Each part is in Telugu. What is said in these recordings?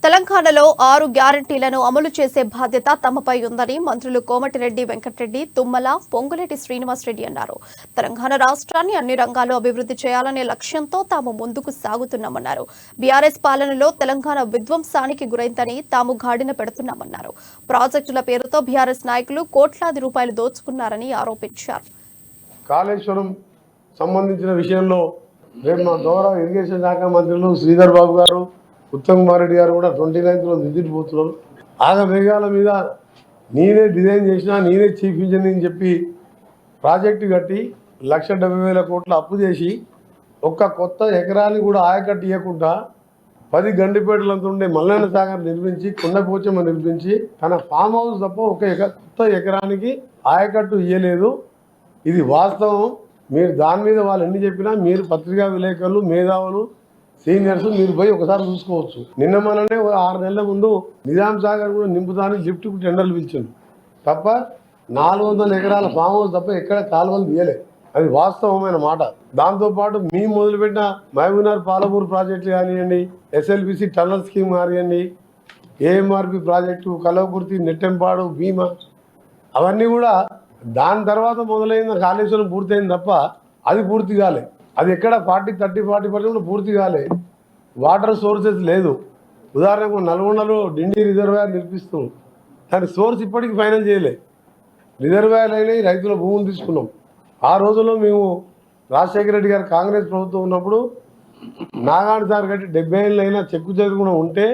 తెలంగాణలో 6 గ్యారంటీలను అమలు చేసే బాధ్యత తమపై ఉందని మంత్రులు కోమటిరెడ్డి వెంకటరెడ్డి, తుమ్మల, పొంగులేటి శ్రీనివాసరెడ్డి అన్నారు. తెలంగాణ రాష్ట్రాన్ని అన్ని రంగాల్లో అభివృద్ధి చేయాలనే లక్ష్యంతో తాము ముందుకు సాగుతున్నామన్నారు. బీఆర్ఎస్ పాలనలో తెలంగాణ విధ్వంసానికి గురైందని తాము గాడిన పెడుతున్నామన్నారు. ప్రాజెక్టుల పేరుతో బీఆర్ఎస్ నాయకులు కోట్లాది రూపాయలు దోచుకున్నారని ఆరోపించారు. కాళేశ్వరం సంబంధించిన విషయంలో రేపు మా గౌరవ ఇరిగేషన్ శాఖ మంత్రులు శ్రీధర్ బాబు గారు, ఉత్తమ్ కుమార్ రెడ్డి గారు కూడా 29th విజిట్ పోతున్నారు. మేఘాల మీద నేనే డిజైన్ చేసినా, నేనే చీఫ్ ఇంజనీర్ అని చెప్పి ప్రాజెక్టు కట్టి 1,70,000 కోట్ల అప్పు చేసి ఒక్క కొత్త ఎకరాన్ని కూడా ఆయకట్టు ఇవ్వకుండా 10 గండిపేటలంతా ఉండే మల్లన్న సాగర్ నిర్మించి, కొండపోచమ్మ నిర్మించి తన ఫామ్ హౌస్ తప్ప కొత్త ఎకరానికి ఆయకట్టు ఇవ్వలేదు. ఇది వాస్తవం. మీరు దాని మీద వాళ్ళు ఎన్ని చెప్పినా మీరు పత్రికా విలేకరులు, మేధావులు, సీనియర్స్ మీరు పోయి ఒకసారి చూసుకోవచ్చు. నిన్న మననే 6 నెలల ముందు నిజాం సాగర్ కూడా నింపుతానికి లిఫ్ట్కు టెండర్లు పిలిచింది తప్ప 400 ఎకరాల ఫామ్ హౌస్ తప్ప ఎక్కడ కాలువలు తీయలే. అది వాస్తవమైన మాట. దాంతోపాటు మేము మొదలుపెట్టిన మహబూబ్నగర్ పాలమూరు ప్రాజెక్టులు కానివ్వండి, ఎస్ఎల్బిసి టన్నల్ స్కీమ్ కానివ్వండి, ఏఎంఆర్పి ప్రాజెక్టు, కలవకుర్తి, నెట్టెంపాడు, భీమా, అవన్నీ కూడా దాని తర్వాత మొదలైన కాళేశ్వరం పూర్తయింది తప్ప అది పూర్తి కాలే. అది ఎక్కడ 30-40% పూర్తి కాలే. వాటర్ సోర్సెస్ లేదు. ఉదాహరణకు నల్గొండలో డిండి రిజర్వాయర్ నిర్మిస్తాం, దాని సోర్స్ ఇప్పటికీ ఫైనల్ చేయలే. రిజర్వాయర్ అయినాయి, రైతుల భూములు తీసుకున్నాం. ఆ రోజుల్లో మేము రాజశేఖర రెడ్డి గారు కాంగ్రెస్ ప్రభుత్వం ఉన్నప్పుడు నాగార్జున సార్ కట్టి 70 ఏళ్ళు అయినా చెక్కు చెదరకుండా ఉంటే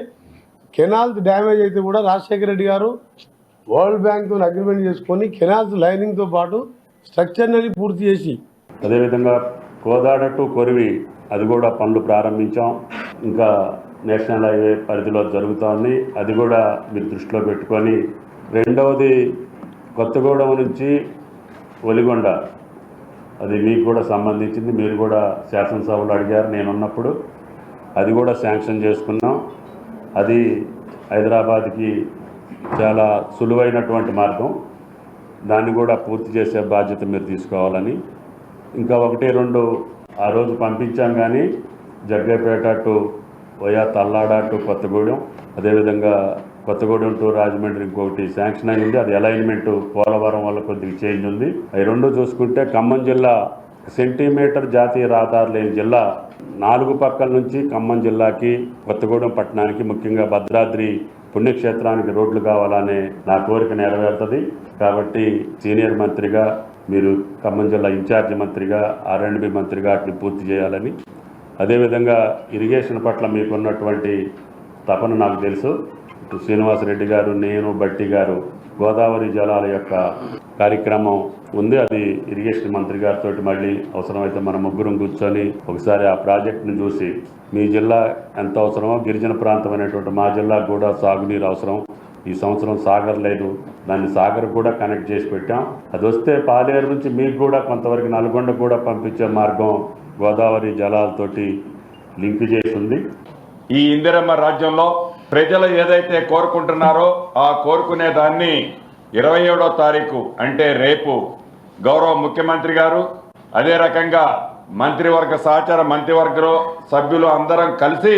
కెనాల్స్ డ్యామేజ్ అయితే కూడా రాజశేఖర రెడ్డి గారు వరల్డ్ బ్యాంక్తో అగ్రిమెంట్ చేసుకొని కెనాల్స్ లైనింగ్తో పాటు స్ట్రక్చర్ని పూర్తి చేసి, అదేవిధంగా కోదాడ టు కొరివి అది కూడా పనులు ప్రారంభించాం. ఇంకా నేషనల్ హైవే పరిధిలో జరుగుతోంది. అది కూడా మీరు దృష్టిలో పెట్టుకొని, రెండవది కొత్తగూడెం నుంచి ఒలిగొండ, అది మీకు కూడా సంబంధించింది. మీరు కూడా శాసనసభలో అడిగారు నేనున్నప్పుడు. అది కూడా శాంక్షన్ చేసుకున్నాం. అది హైదరాబాద్కి చాలా సులువైనటువంటి మార్గం. దాన్ని కూడా పూర్తి చేసే బాధ్యత మీరు తీసుకోవాలని. ఇంకా 1-2 ఆ రోజు పంపించాం, కానీ Jaggayyapeta to via Tallada to Kothagudem, అదేవిధంగా కొత్తగూడెం టు రాజమండ్రి ఇంకొకటి శాంక్షన్ అయింది. అది అలైన్మెంట్ పోలవరం వల్ల కొద్దిగా చేంజ్ ఉంది. అవి 2 చూసుకుంటే ఖమ్మం జిల్లా సెంటీమీటర్ జాతీయ రహదారి లేని జిల్లా. 4 పక్కల నుంచి ఖమ్మం జిల్లాకి, కొత్తగూడెం పట్టణానికి, ముఖ్యంగా భద్రాద్రి పుణ్యక్షేత్రానికి రోడ్లు కావాలనే నా కోరిక నెరవేరుతుంది. కాబట్టి సీనియర్ మంత్రిగా మీరు ఖమ్మం జిల్లా ఇన్ఛార్జి మంత్రిగా, R&B మంత్రిగా వాటిని పూర్తి చేయాలని, అదేవిధంగా ఇరిగేషన్ పట్ల మీకున్నటువంటి తపన నాకు తెలుసు. శ్రీనివాసరెడ్డి గారు, నేను, బట్టి గారు గోదావరి జలాల యొక్క కార్యక్రమం ఉంది. అది ఇరిగేషన్ మంత్రి గారితో మళ్ళీ అవసరమైతే మన ముగ్గురం కూర్చొని ఒకసారి ఆ ప్రాజెక్టును చూసి, మీ జిల్లా ఎంత అవసరమో గిరిజన ప్రాంతం అనేటువంటి మా జిల్లాకు కూడా సాగునీరు అవసరం. ఈ సంవత్సరం సాగర్ లేదు, దాన్ని సాగర్ కూడా కనెక్ట్ చేసి పెట్టాం. అది వస్తే పాలేరు నుంచి మీకు కూడా కొంతవరకు నల్గొండ కూడా పంపించే మార్గం గోదావరి జలాలతోటి లింక్ చేసి ఉంది. ఈ ఇందిరమ్మ రాజ్యంలో ప్రజలు ఏదైతే కోరుకుంటున్నారో ఆ కోరుకునే దాన్ని 27వ తారీఖు అంటే రేపు గౌరవ ముఖ్యమంత్రి గారు, అదే రకంగా మంత్రివర్గ సహచార మంత్రివర్గ సభ్యులు అందరం కలిసి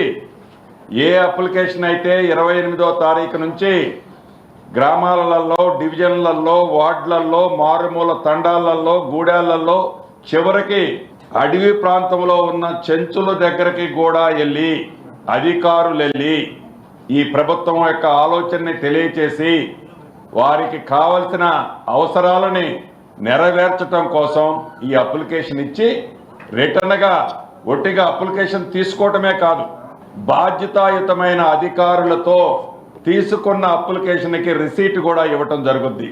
ఏ అప్లికేషన్ అయితే 28వ తారీఖు నుంచి గ్రామాలలో, డివిజన్లలో, వార్డులలో, మారుమూల తండాలలో, గూడాలలో, చివరికి అడవి ప్రాంతంలో ఉన్న చెంచుల దగ్గరికి కూడా వెళ్ళి అధికారులు వెళ్ళి ఈ ప్రభుత్వం యొక్క ఆలోచనని తెలియచేసి వారికి కావలసిన అవసరాలని నెరవేర్చడం కోసం ఈ అప్లికేషన్ ఇచ్చి, రిటర్న్గా ఒట్టిగా అప్లికేషన్ తీసుకోవటమే కాదు, బాధ్యతాయుతమైన అధికారులతో తీసుకున్న అప్లికేషన్కి రిసీట్ కూడా ఇవ్వటం జరుగుద్ది.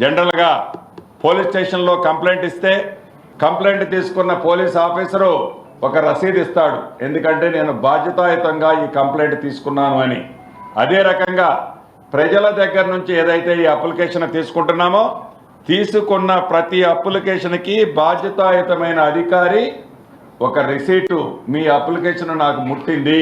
జనరల్గా పోలీస్ స్టేషన్లో కంప్లైంట్ ఇస్తే కంప్లైంట్ తీసుకున్న పోలీస్ ఆఫీసరు ఒక రసీదు ఇస్తాడు, ఎందుకంటే నేను బాధ్యతాయుతంగా ఈ కంప్లైంట్ తీసుకున్నాను అని. అదే రకంగా ప్రజల దగ్గర నుంచి ఏదైతే ఈ అప్లికేషన్ తీసుకుంటున్నామో, తీసుకున్న ప్రతి అప్లికేషన్కి బాధ్యతాయుతమైన అధికారి ఒక రిసీటు, మీ అప్లికేషన్ నాకు ముట్టింది,